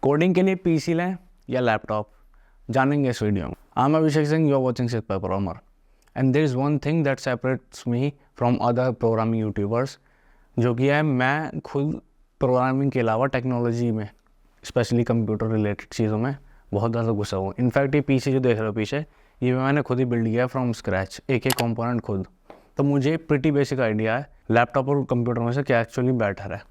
Coding के लिए PC लें या लैपटॉप, जानेंगे इस वीडियो में। I am Abhishek Singh, you are watching Sirf programmer, and there is one thing that separates me from other programming YouTubers, जो कि है मैं खुद प्रोग्रामिंग के अलावा टेक्नोलॉजी में, स्पेशली कंप्यूटर रिलेटेड चीज़ों में बहुत ज़्यादा घुसा हूँ। इनफैक्ट ये पीसी जो देख रहे हो पीछे, ये मैंने खुद ही बिल्ड किया है फ्रॉम स्क्रैच, एक एक कंपोनेंट खुद। तो मुझे प्रिटी बेसिक आइडिया है लैपटॉप और कंप्यूटर में से क्या एक्चुअली बेटर है।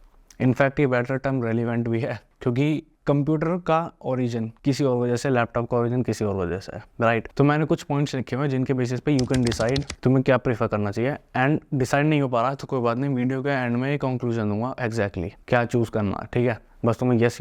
इनफैक्ट ये बेटर टर्म रेलिवेंट भी है, क्योंकि कंप्यूटर का ओरिजिन किसी और वजह से, लैपटॉप का ओरिजिन किसी और वजह से है, राइट। तो मैंने कुछ पॉइंट्स लिखे हुए हैं जिनके बेसिस पे यू कैन डिसाइड तुम्हें क्या प्रेफर करना चाहिए। एंड डिसाइड नहीं हो पा रहा तो कोई बात नहीं, वीडियो के एंड में कंक्लूजन दूंगा एग्जैक्टली क्या चूज़ करना, ठीक है। बस तुम्हें यस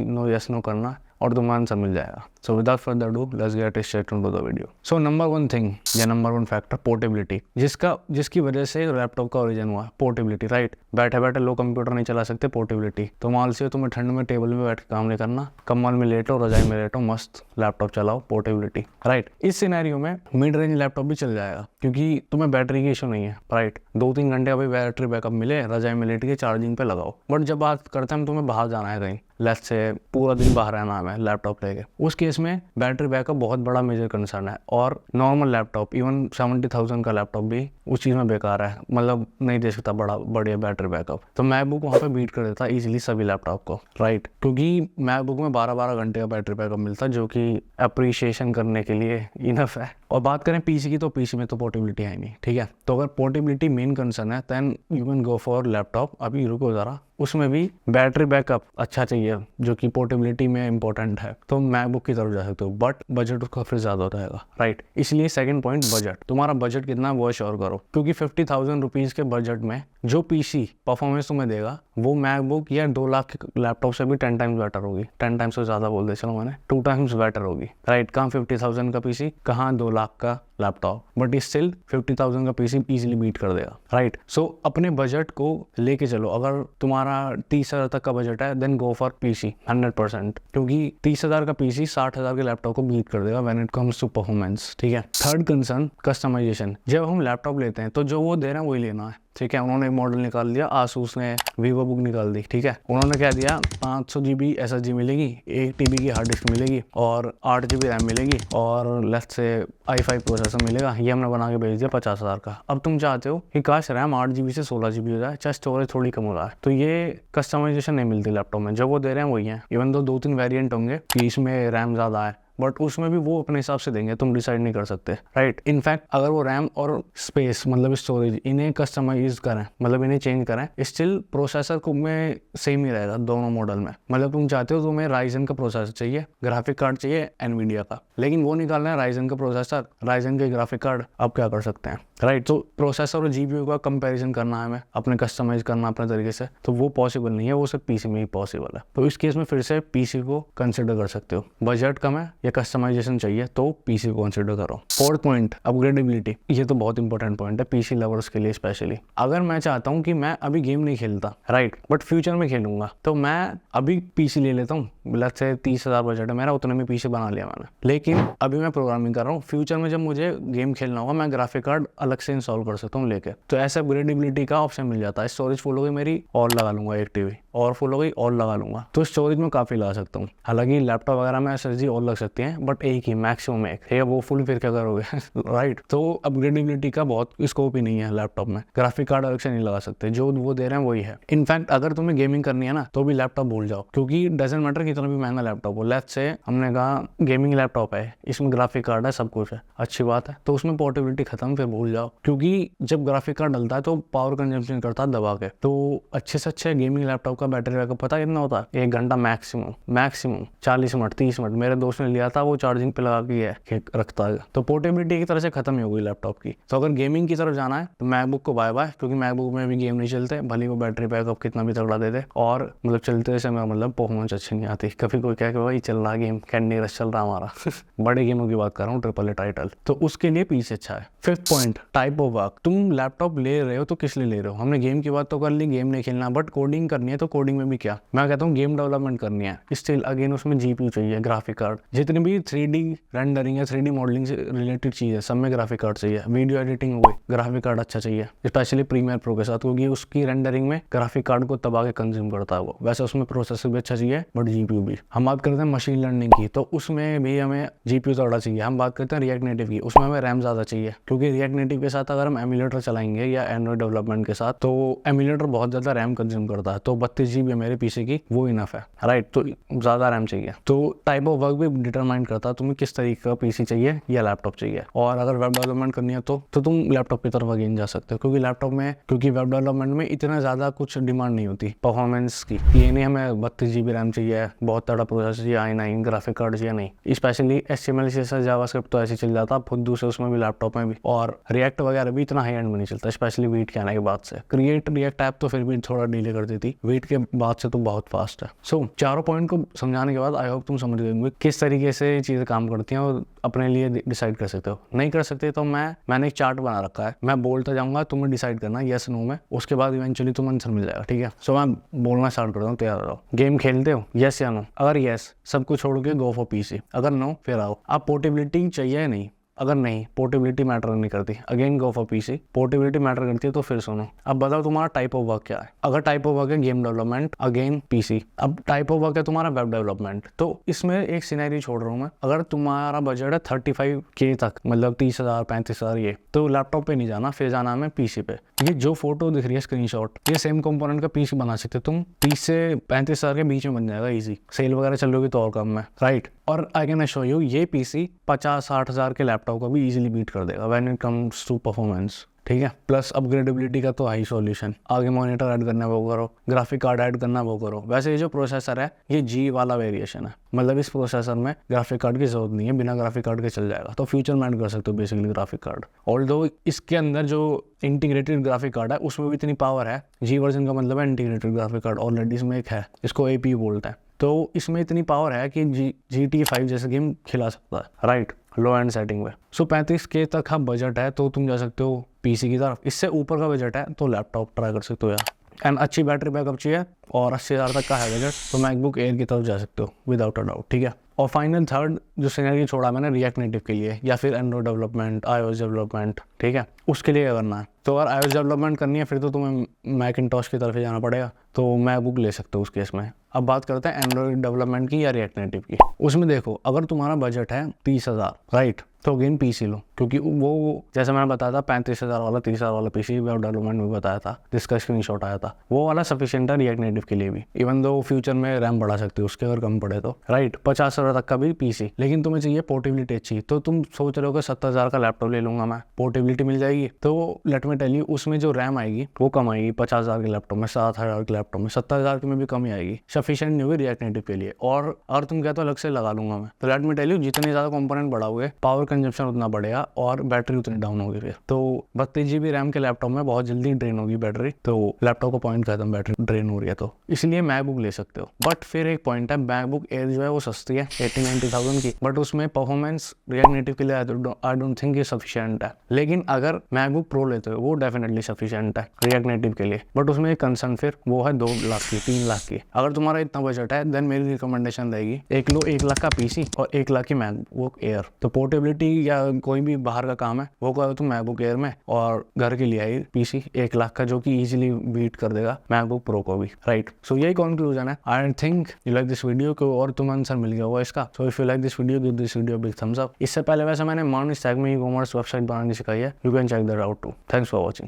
नो करना और तुम्हें आंसर मिल जाएगा। So without further do let's get straight into the video. So number one thing या नंबर वन फैक्टर, पोर्टेबिलिटी, जिसकी वजह से लैपटॉप का ओरिजिन हुआ, पोर्टेबिलिटी, राइट। बैठे बैठे लोग कंप्यूटर नहीं चला सकते, पोर्टेबिलिटी। तो मान से तुम्हें ठंड में टेबल में बैठ के काम नहीं करना, कम्बल में लेटो, रजाई में लेटो, मस्त लैपटॉप चलाओ, पोर्टेबिलिटी, राइट। इस सिनेरियो में मिड रेंज लैपटॉप भी चल जाएगा, क्योंकि तुम्हें बैटरी की इशू नहीं है, राइट। 2-3 घंटे अभी बैटरी बैकअप मिले, रजाई में लेट के चार्जिंग पे लगाओ। बट जब बात करते हैं तुम्हें बाहर जाना है कहीं, लेट्स से पूरा दिन बाहर रहना है लैपटॉप लेके, उस केस में बैटरी बैकअप बहुत बड़ा मेजर कंसर्न है। और नॉर्मल लैपटॉप, इवन 70,000 का लैपटॉप भी उस चीज़ में बेकार है, मतलब नहीं दे सकता बढ़िया बैटरी बैकअप। तो मैकबुक वहाँ पे बीट कर देता इजीली सभी लैपटॉप को, राइट। क्योंकि मैकबुक में 12-12 घंटे का बैटरी बैकअप मिलता, जो कि अप्रिशिएशन करने के लिए इनफ है। और बात करें पीसी की, तो पीसी में तो पोर्टेबिलिटी है नहीं, ठीक है। तो अगर पोर्टेबिलिटी मेन कंसर्न है then you can go for laptop. अभी रुको ज़रा, उसमें भी बैटरी बैकअप अच्छा चाहिए, जो कि पोर्टेबिलिटी में इंपॉर्टेंट है, तो मैकबुक की तरफ जा सकते हो। बट बजट उसका फिर ज़्यादा हो जाएगा, राइट। इसलिए सेकंड पॉइंट, बजट। तुम्हारा बजट कितना है वो श्योर करो, क्योंकि 50,000 रुपीज़ के बजट में जो पीसी परफॉर्मेंस तुम्हें देगा वो मैकबुक या 2 लाख के लैपटॉप से भी 10 टाइम्स बेटर होगी। 10 टाइम्स से ज़्यादा बोल दे चलो मैंने, 2 टाइम्स बेटर होगी, राइट। कहाँ 50,000 का पीसी, कहाँ 2 लाख का लैपटॉप, बट स्टिल 50,000 का पीसी इजीली बीट कर देगा, राइट। सो अपने बजट को लेके चलो। अगर तुम्हारा 30,000 तक का बजट है देन गो फॉर पीसी 100%, क्योंकि 30,000 का पीसी 60,000 के लैपटॉप को बीट कर देगा when it comes to performance, ठीक है। Third concern, customization. जब हम लैपटॉप लेते हैं तो जो वो दे रहे हैं वही लेना है, ठीक है। उन्होंने एक मॉडल निकाल दिया, आसूस ने वीवो बुक निकाल दी, ठीक है। उन्होंने क्या दिया, 500 GB SSD मिलेगी, 1 TB की हार्ड डिस्क मिलेगी और 8 GB रैम मिलेगी और लेट्स से i5 प्रोसेसर मिलेगा। ये हमने बना के भेज दिया 50,000 का। अब तुम चाहते हो कि काश रैम 8 GB से 16 GB हो जाए, चाहे स्टोरेज थोड़ी कम हो रहा है, तो ये कस्टमाइजेशन नहीं मिलती लैपटॉप में। जो वो दे रहे हैं वही है। इवन दो 2-3 वेरिएंट होंगे कि इसमें रैम ज़्यादा है, बट उसमें भी वो अपने हिसाब से देंगे, तुम डिसाइड नहीं कर सकते, राइट। इनफैक्ट अगर वो रैम और स्पेस, मतलब स्टोरेज, इन्हें कस्टमाइज करें, मतलब इन्हें चेंज करें, स्टिल प्रोसेसर को में सेम ही रहेगा दोनों मॉडल में। मतलब तुम चाहते हो तुम्हें राइजन का प्रोसेसर चाहिए, ग्राफिक कार्ड चाहिए एनवीडिया का, लेकिन वो निकालना है राइजन का प्रोसेसर, राइजन के ग्राफिक कार्ड, अब क्या कर सकते हैं, राइट। तो प्रोसेसर और जीपीयू का कंपैरिजन करना है हमें, अपने कस्टमाइज करना अपने तरीके से, तो वो पॉसिबल नहीं है, वो सिर्फ पीसी में ही पॉसिबल है। तो इस केस में फिर से पीसी को कंसिडर कर सकते हो। बजट कम है या कस्टमाइजेशन चाहिए तो पीसी को कंसिडर करो। Fourth point, upgradability. ये तो बहुत इंपॉर्टेंट पॉइंट है पीसी लवर्स के लिए स्पेशली। अगर मैं चाहता हूँ कि मैं अभी गेम नहीं खेलता, राइट, बट फ्यूचर में खेलूंगा, तो मैं अभी पीसी ले लेता हूँ। लेट्स से 30,000 बजट है मेरा, उतने में पीसी बना लिया मैंने, लेकिन अभी मैं प्रोग्रामिंग कर रहा हूँ। फ्यूचर में जब मुझे गेम खेलना होगा मैं ग्राफिक कार्ड अलग से इंस्टॉल कर सकता हूँ लेके, तो ऐसे अपग्रेडेबिलिटी का ऑप्शन मिल जाता है। स्टोरेज फुल हो गई मेरी और लगा लूंगा 1 TB, और फुल हो गई और लगा लूंगा, तो स्टोरेज में काफ़ी लगा सकता हूँ। हालांकि लैपटॉप वगैरह में SSD और लग सकती हैं, बट एक ही, मैक्सिमम एक है, वो फुल फिर क्या करोगे राइट। तो अपग्रेडेबिलिटी का बहुत स्कोप ही नहीं है लैपटॉप में, ग्राफिक कार्ड अलग से नहीं लगा सकते, जो वो दे रहे हैं वही है। इनफैक्ट अगर तुम्हें गेमिंग करनी है ना, तो भी लैपटॉप भूल जाओ, क्योंकि डजंट मैटर कितना भी महंगा लैपटॉप हो। लेट्स से हमने कहा गेमिंग लैपटॉप है, इसमें ग्राफिक कार्ड है, सब कुछ है, अच्छी बात है, तो उसमें पोर्टेबिलिटी खत्म, फिर भूल जाओ। क्योंकि जब ग्राफिक कार्ड डलता है तो पावर कंजम्पशन करता है दबा के। तो अच्छे से अच्छे गेमिंग लैपटॉप का बैटरी बैकअप पता कितना होता है? 1 घंटा मैक्सिमम 40 मिनट 30 मिनट। मेरे दोस्त ने लिया था, वो चार्जिंग पे लगा के रखता है। तो पोर्टेबिलिटी की तरह से खत्म ही हो गई लैपटॉप की। तो अगर गेमिंग की तरफ जाना है तो मैकबुक को बाय बाय, क्योंकि मैकबुक में भी गेम नहीं चलते, भले वो बैटरी बैकअप कितना भी तगड़ा दे दे, और मतलब चलते समय मतलब परफॉर्मेंस अच्छी नहीं आती। कभी कोई क्या कि भाई चल रहा गेम, कैंडी क्रश चल रहा हमारा बड़े गेमों की बात कर रहा हूँ, AAA टाइटल, तो उसके लिए पीसी अच्छा है। Fifth point, type of work. तुम लैपटॉप ले रहे हो तो किस लिए ले रहे हो? हमने गेम की बात तो कर ली, गेम नहीं खेलना, बट कोडिंग करनी है, तो कोडिंग में भी क्या, मैं कहता हूँ गेम डेवलपमेंट करनी है, स्टिल अगेन उसमें जीपीयू चाहिए, ग्राफिक कार्ड। जितनी जितनी भी 3D रेंडरिंग या 3D मॉडलिंग से रिलेटेड चीज़ है, सब में ग्राफिक कार्ड चाहिए। वीडियो एडिटिंग हो गई, ग्राफिक कार्ड अच्छा चाहिए, स्पेशली प्रीमियर प्रो के साथ, क्योंकि उसकी रेंडरिंग में ग्राफिक कार्ड को तबाह के कंज्यूम करता है वो। वैसे उसमें प्रोसेसर भी अच्छा चाहिए, बट GPU भी। हम बात करते हैं मशीन लर्निंग की, तो उसमें भी हमें GPU ज़्यादा चाहिए। हम बात करते हैं रिएक्ट नेटिव की, उसमें हमें रैम ज़्यादा चाहिए, क्योंकि रिएक्ट नेटिव के साथ अगर हम एमुलेटर चलाएंगे या एंड्रॉइड डेवलपमेंट के साथ, तो एमुलेटर बहुत ज़्यादा रैम कंज्यूम करता है। तो 32 GB मेरे पीसी की वो इनफ है, राइट। तो ज़्यादा रैम चाहिए। तो टाइप ऑफ वर्क भी डिटरमाइन करता है तुम्हें किस तरीके का पीसी चाहिए या लैपटॉप चाहिए। और अगर वेब डेवलपमेंट करनी है तो तुम लैपटॉप की तरफ अगेन जा सकते हो, क्योंकि लैपटॉप में, क्योंकि वेब डेवलपमेंट में इतना ज़्यादा कुछ डिमांड नहीं होती परफॉर्मेंस की। ये नहीं हमें 32 GB रैम चाहिए, बहुत तगड़ा प्रोसेसर चाहिए, i9 ग्राफिक कार्ड चाहिए, नहीं। स्पेशली HTML CSS जावास्क्रिप्ट तो ऐसे चल जाता है खुद दूसरे उसमें भी, लैपटॉप में भी। और रिएक्ट वगैरह भी इतना हाई एंड में नहीं चलता, स्पेशली वीट के आने के बाद से। क्रिएट रिएक्ट ऐप तो फिर भी थोड़ा डिले कर देती, वीट के बाद से तो बहुत फास्ट है। सो चारों पॉइंट को समझाने के बाद आई होप तुम समझ गए होंगे किस तरीके से चीज़ें काम करती हैं और अपने लिए डिसाइड कर सकते हो। नहीं कर सकते तो मैंने एक चार्ट बना रखा है, मैं बोलता जाऊंगा, तुम्हें डिसाइड करना यस नो में, उसके बाद इवेंचुअली तुम्हें आंसर मिल जाएगा, ठीक है। सो मैं बोलना स्टार्ट करता हूँ, तैयार रहो। गेम खेलते हो, यस या नो? अगर यस, सब कुछ छोड़ के गो फॉर पीसी। अगर नो, फिर आओ। आप पोर्टेबिलिटी चाहिए या नहीं? अगर नहीं, पोर्टेबिलिटी मैटर नहीं करती, again go for PC. Portability matter करती है तो फिर सुनो। अब बताओ तुम्हारा टाइप ऑफ वर्क क्या है। अगर टाइप ऑफ वर्क है गेम डेवलपमेंट, अगेन पीसी। अब टाइप ऑफ वर्क है तुम्हारा वेब डेवलपमेंट, तो इसमें एक सिनेरियो छोड़ रहा हूँ मैं। अगर तुम्हारा बजट है 35K तक, मतलब 30,000 35,000 ये, तो लैपटॉप पे नहीं जाना, फिर जाना हमें पीसी पे। ये जो फोटो दिख रही है स्क्रीनशॉट, ये सेम कंपोनेंट का पीसी बना सकते तुम। 30 से 35,000 के बीच में बन जाएगा ईजी। सेल वगैरह चल रही होगी तो और कम है, राइट। और आई कैन शो यू ये पीसी 50-60 हज़ार के लैपटॉप को भी इजीली बीट कर देगा when it comes to performance, ठीक है। प्लस अपग्रेडेबिलिटी का तो हाई सॉल्यूशन। आगे मॉनिटर ऐड करना वो करो, ग्राफिक कार्ड ऐड करना वो करो। वैसे ये जो प्रोसेसर है ये G वाला वेरिएशन है, मतलब इस प्रोसेसर में ग्राफिक कार्ड की जरूरत नहीं है, बिना ग्राफिक कार्ड के चल जाएगा। तो फ्यूचर में ऐड कर सकते हो बेसिकली ग्राफिक कार्ड। ऑल्दो इसके अंदर जो इंटीग्रेटेड ग्राफिक कार्ड है उसमें भी इतनी पावर है, G वर्जन का मतलब है इंटीग्रेटेड ग्राफिक कार्ड, ऑलरेडी इसमें एक है, इसको APU बोलते हैं। तो इसमें इतनी पावर है कि GTA 5 जैसे गेम खिला सकता है, राइट, लो एंड सेटिंग में। सो 35K तक का बजट है तो तुम जा सकते हो पीसी की तरफ। इससे ऊपर का बजट है तो लैपटॉप ट्राई कर सकते हो यार। एंड अच्छी बैटरी बैकअप चाहिए और 80,000 तक का है बजट तो मैकबुक एयर की तरफ जा सकते हो विदाउट अ डाउट, ठीक है। और फाइनल थर्ड जो सिनेरियो छोड़ा मैंने रिएक्ट नेटिव के लिए या फिर एंड्रॉइड डेवलपमेंट, iOS डेवलपमेंट, ठीक है, उसके लिए क्या करना है। तो अगर iOS डेवलपमेंट करनी है फिर तो तुम्हें मैकिंटॉश की तरफ ही जाना पड़ेगा, तो मैकबुक ले सकते हो उस केस में। अब बात करते हैं एंड्रॉइड डेवलपमेंट की या रिएक्ट नेटिव की। उसमें देखो, अगर तुम्हारा बजट है 30,000, राइट, तो अगेन पीसी लो, क्योंकि वो जैसे मैंने बताया था 35,000 वाला 30,000 वाला पीसी वेब डेवलपमेंट में बताया था, जिसका स्क्रीनशॉट आया था, वो वाला सफिशिएंट है रिएक्ट नेटिव के लिए भी। इवन दो फ्यूचर में रैम बढ़ा सकते हो उसके अगर कम पड़े तो, राइट। 50,000 तक का भी पीसी, लेकिन तुम्हें चाहिए पोर्टेबिलिटी अच्छी। तो तुम सोच रहे हो कि 70,000 का लैपटॉप ले लूंगा मैं, पोर्टेबिलिटी मिल जाएगी, तो लेट मी टेल यू उसमें जो रैम आएगी वो कम आएगी 50,000 के लैपटॉप में, 7,000 के लैपटॉप में, 70,000 के में भी कम ही आएगी, सफिशिएंट नहीं होगी रिएक्ट नेटिव के लिए। और अगर तुम कहते हो अलग से लगा लूंगा मैं, तो लेट मी टेल यू जितने ज़्यादा कंपोनेंट बढ़ाओगे पावर कंजप्शन उतना बढ़ेगा और बैटरी उतनी डाउन होगी फिर। तो 32 GB रैम के लैपटॉप में बहुत जल्दी ड्रेन होगी बैटरी, तो लैपटॉप का पॉइंट खत्म, बैटरी ड्रेन हो रही है, तो इसलिए मैकबुक ले सकते हो। बट फिर एक पॉइंट है, मैकबुक एयर जो है वो सस्ती है 80-90,000 की, बट उसमें परफॉर्मेंस रिएक्ट नेटिव के लिए आई डोंट थिंक ये सफिशिएंट है। लेकिन अगर मैकबुक प्रो लेते हो वो डेफिनेटली सफिशिएंट है रिएक्ट नेटिव के लिए, बट उसमें एक कंसर्न फिर वो है 2 लाख की, 3 लाख की। अगर तुम्हारा इतना बजट है देन मेरी रिकमेंडेशन रहेगी एक लो 1 लाख का पीसी और 1 लाख की मैकबुक एयर। तो पोर्टेबिलिटी या कोई भी बाहर का काम है वो करो तुम मैकबुक एयर में, और घर के लिए आई पीसी 1 लाख का जो कि इजीली बीट कर देगा मैकबुक प्रो को भी, राइट। सो यही कंक्लूजन है। I think you like this video को, और तुम आंसर मिल गया होगा इसका। So if you like this video give this video big thumbs up. इससे पहले वैसे मैंने मॉर्निंग स्टैक में ई-कॉमर्स वेबसाइट बनानी सिखाई है, you can check that out too. Thanks for watching.